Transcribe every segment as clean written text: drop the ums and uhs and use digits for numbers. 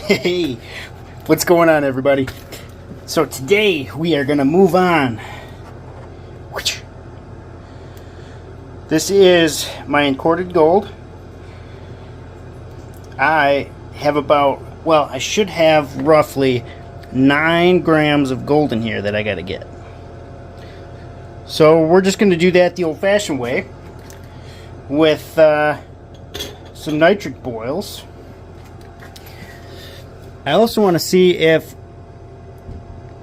Hey, what's going on, everybody? So today we are going to move on. This is my encorded gold. I have I should have roughly 9 grams of gold in here that I got to get. So we're just going to do that the old-fashioned way with some nitric boils. I also want to see if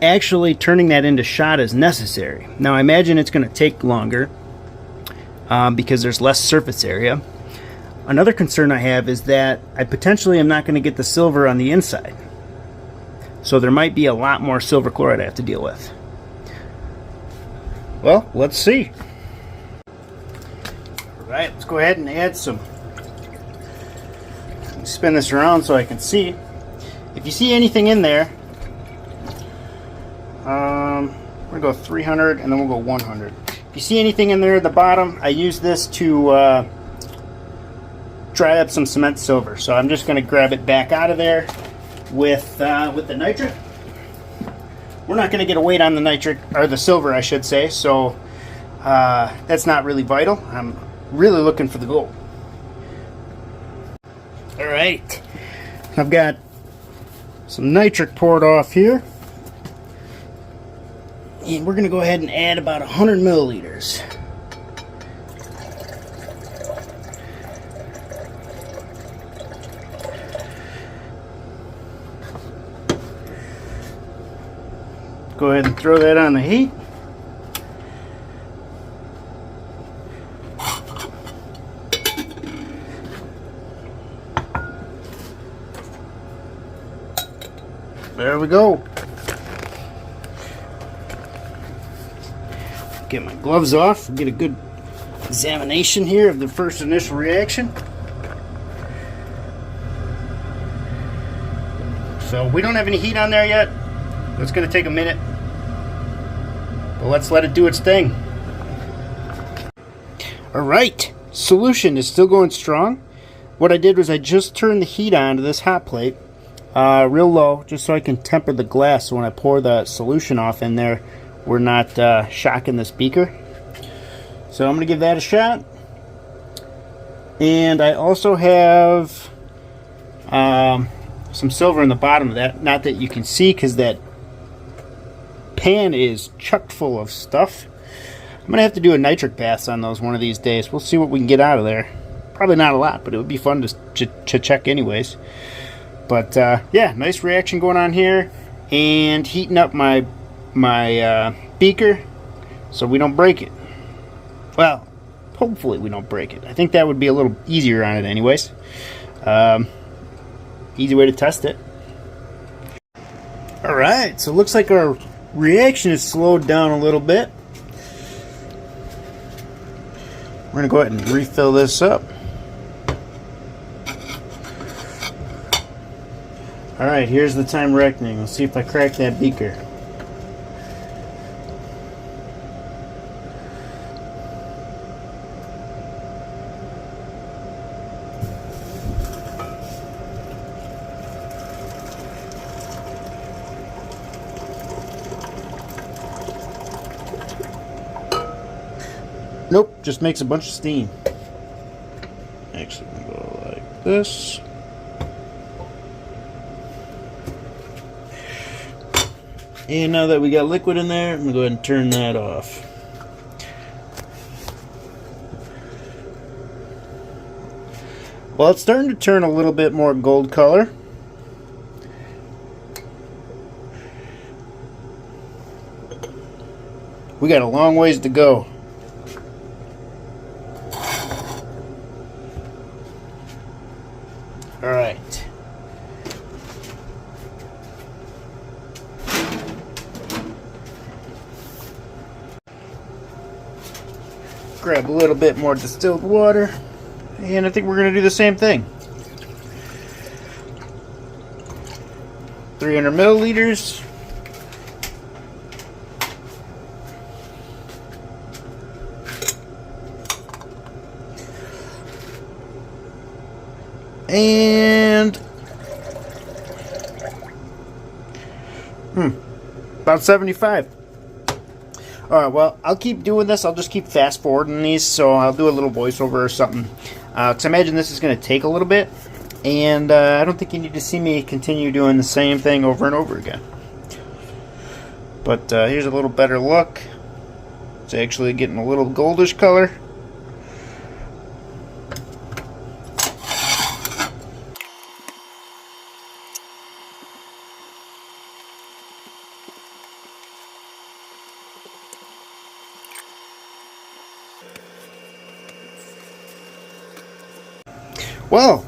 actually turning that into shot is necessary. Now I imagine it's going to take longer because there's less surface area. Another concern I have is that I potentially am not going to get the silver on the inside. So there might be a lot more silver chloride I have to deal with. Well, let's see. Alright, let's go ahead and add some. Spin this around so I can see. If you see anything in there, we're going to go 300 and then we'll go 100. If you see anything in there at the bottom, I use this to dry up some cement silver. So I'm just going to grab it back out of there with the nitric. We're not going to get a weight on the nitric, or the silver I should say, so that's not really vital. I'm really looking for the gold. Alright, I've got some nitric poured off here. And we're going to go ahead and add about 100 milliliters. Go ahead and throw that on the heat. There we go. Get my gloves off, get a good examination here of the first initial reaction. So we don't have any heat on there yet. It's going to take a minute. But let's let it do its thing. Alright, solution is still going strong. What I did was I just turned the heat on to this hot plate real low, just so I can temper the glass so when I pour the solution off in there, we're not shocking this beaker. So I'm going to give that a shot. And I also have some silver in the bottom of that. Not that you can see because that pan is chock full of stuff. I'm going to have to do a nitric bath on those one of these days. We'll see what we can get out of there. Probably not a lot, but it would be fun to check anyways. But yeah, nice reaction going on here. And heating up my beaker so we don't break it. Well, hopefully we don't break it. I think that would be a little easier on it anyways. Easy way to test it. Alright, so it looks like our reaction is slowed down a little bit. We're going to go ahead and refill this up. Alright, here's the time reckoning. Let's see if I crack that beaker. Nope, just makes a bunch of steam. Actually, I'm going to go like this. And now that we got liquid in there, I'm going to go ahead and turn that off. Well, it's starting to turn a little bit more gold color. We got a long ways to go. Alright. Grab a little bit more distilled water, and I think we're going to do the same thing. 300 milliliters. And About 75. Alright, well, I'll keep doing this. I'll just keep fast forwarding these, so I'll do a little voiceover or something. Because I imagine this is going to take a little bit, and I don't think you need to see me continue doing the same thing over and over again. But here's a little better look. It's actually getting a little goldish color. Well,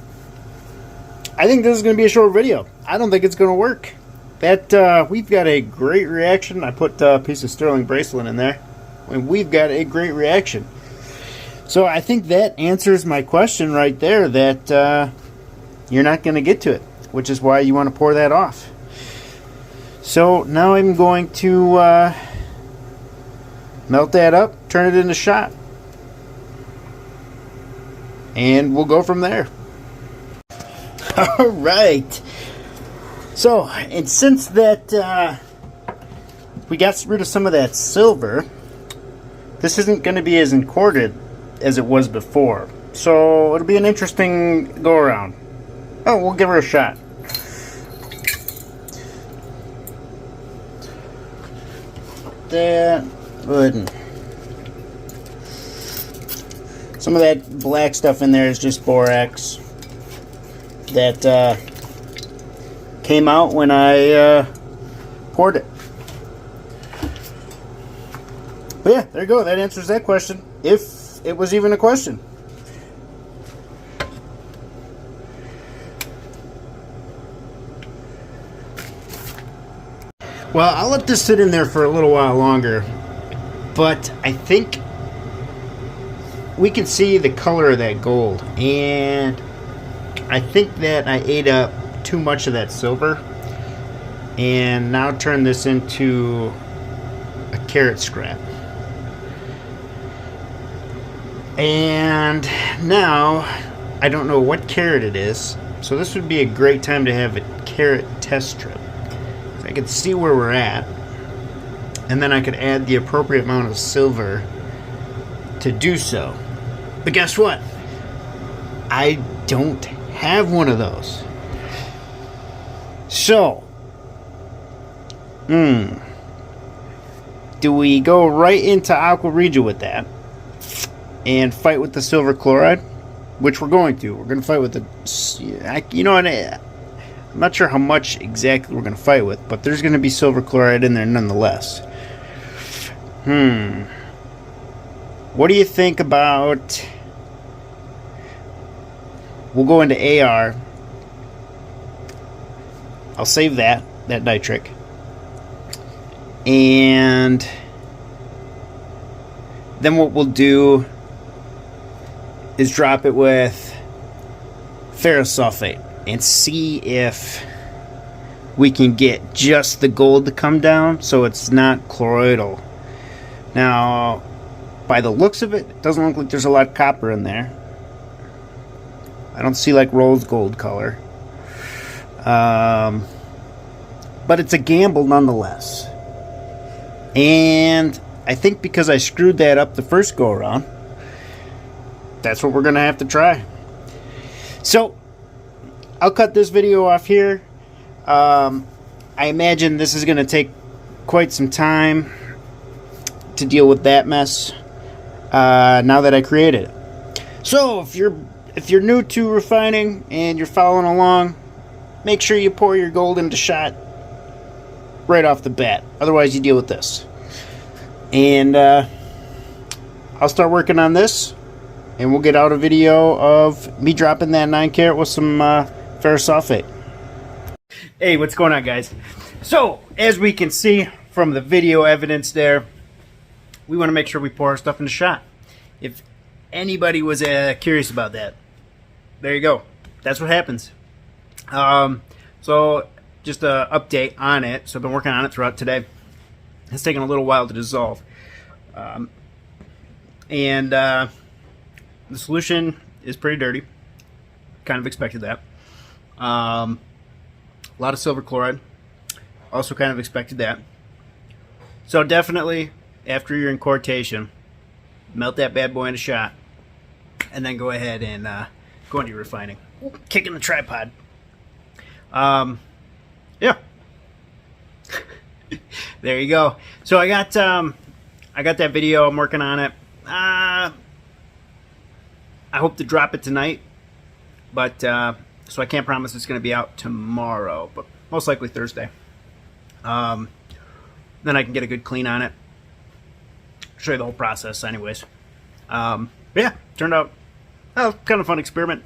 I think this is going to be a short video. I don't think it's going to work. We've got a great reaction. I put a piece of sterling bracelet in there, and we've got a great reaction. So I think that answers my question right there, that you're not going to get to it, which is why you want to pour that off. So now I'm going to melt that up, turn it into shot, and we'll go from there. All right. So, and since that we got rid of some of that silver, this isn't going to be as encorded as it was before. So it'll be an interesting go around. Oh, we'll give her a shot. That wouldn't. Some of that black stuff in there is just borax that came out when I poured it. But yeah, there you go. That answers that question, if it was even a question. Well, I'll let this sit in there for a little while longer, but I think we can see the color of that gold, and I think that I ate up too much of that silver and now turn this into a carat scrap. And now I don't know what carat it is, so this would be a great time to have a carat test strip. So I could see where we're at, and then I could add the appropriate amount of silver to do so. But guess what? I don't have one of those. So, do we go right into Aqua Regia with that and fight with the silver chloride? Which we're going to. We're going to fight with the, you know, I'm not sure how much exactly we're going to fight with, but there's going to be silver chloride in there nonetheless. What do you think about, we'll go into AR. I'll save that nitric. And then what we'll do is drop it with ferrous sulfate and see if we can get just the gold to come down so it's not colloidal. Now, by the looks of it, it doesn't look like there's a lot of copper in there. I don't see like rose gold color. But it's a gamble nonetheless. And I think because I screwed that up the first go around, that's what we're going to have to try. So, I'll cut this video off here. I imagine this is going to take quite some time to deal with that mess now that I created it. So, if you're new to refining and you're following along, make sure you pour your gold into shot right off the bat. Otherwise, you deal with this. And I'll start working on this, and we'll get out a video of me dropping that 9 carat with some ferrous sulfate. Hey, what's going on, guys? So, as we can see from the video evidence there, we want to make sure we pour our stuff into shot. If anybody was curious about that, there you go. That's what happens. So just an update on it. So I've been working on it throughout today. It's taken a little while to dissolve. The solution is pretty dirty. Kind of expected that. A lot of silver chloride. Also kind of expected that. So definitely, after you're in quartation, melt that bad boy in a shot, and then go ahead and go into your refining. Kicking the tripod. Yeah. There you go. So I got that video. I'm working on it. I hope to drop it tonight, but so I can't promise it's going to be out tomorrow, but most likely Thursday. Then I can get a good clean on it. Show you the whole process, anyways. Yeah, turned out kind of fun experiment.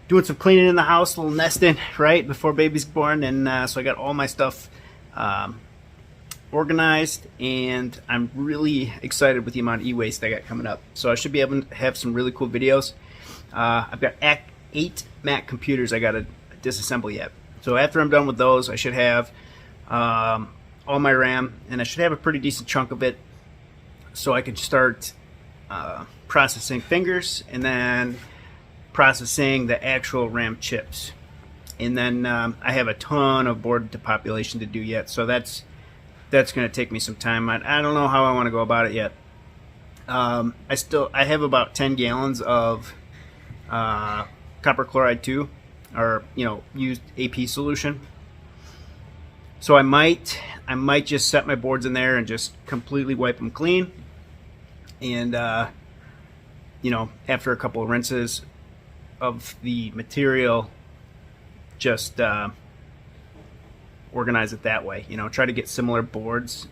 Doing some cleaning in the house, a little nesting right before baby's born, and so I got all my stuff organized, and I'm really excited with the amount of e-waste I got coming up. So I should be able to have some really cool videos. I've got 8 Mac computers I got to disassemble yet. So after I'm done with those, I should have all my RAM, and I should have a pretty decent chunk of it, so I can start processing fingers and then processing the actual RAM chips. And then I have a ton of board depopulation to do yet, so that's going to take me some time. I don't know how I want to go about it yet. I have about 10 gallons of copper chloride 2, or used AP solution. So I might just set my boards in there and just completely wipe them clean, and after a couple of rinses of the material, just organize it that way. Try to get similar boards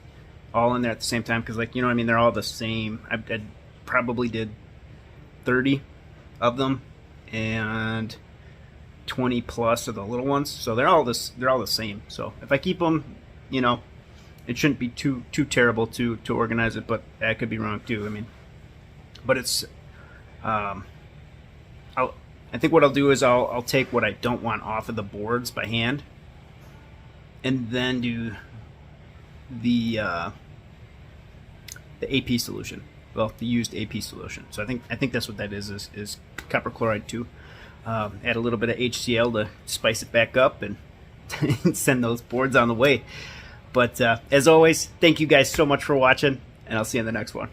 all in there at the same time, because they're all the same. I probably did 30 of them, and 20 plus of the little ones, so they're all the same. So if I keep them, it shouldn't be too terrible to organize it, but I could be wrong too. But it's I think what I'll do is I'll take what I don't want off of the boards by hand, and then do the AP solution. Well, the used AP solution. So I think that's what that is copper chloride 2. Add a little bit of HCl to spice it back up, and send those boards on the way. But as always, thank you guys so much for watching, and I'll see you in the next one.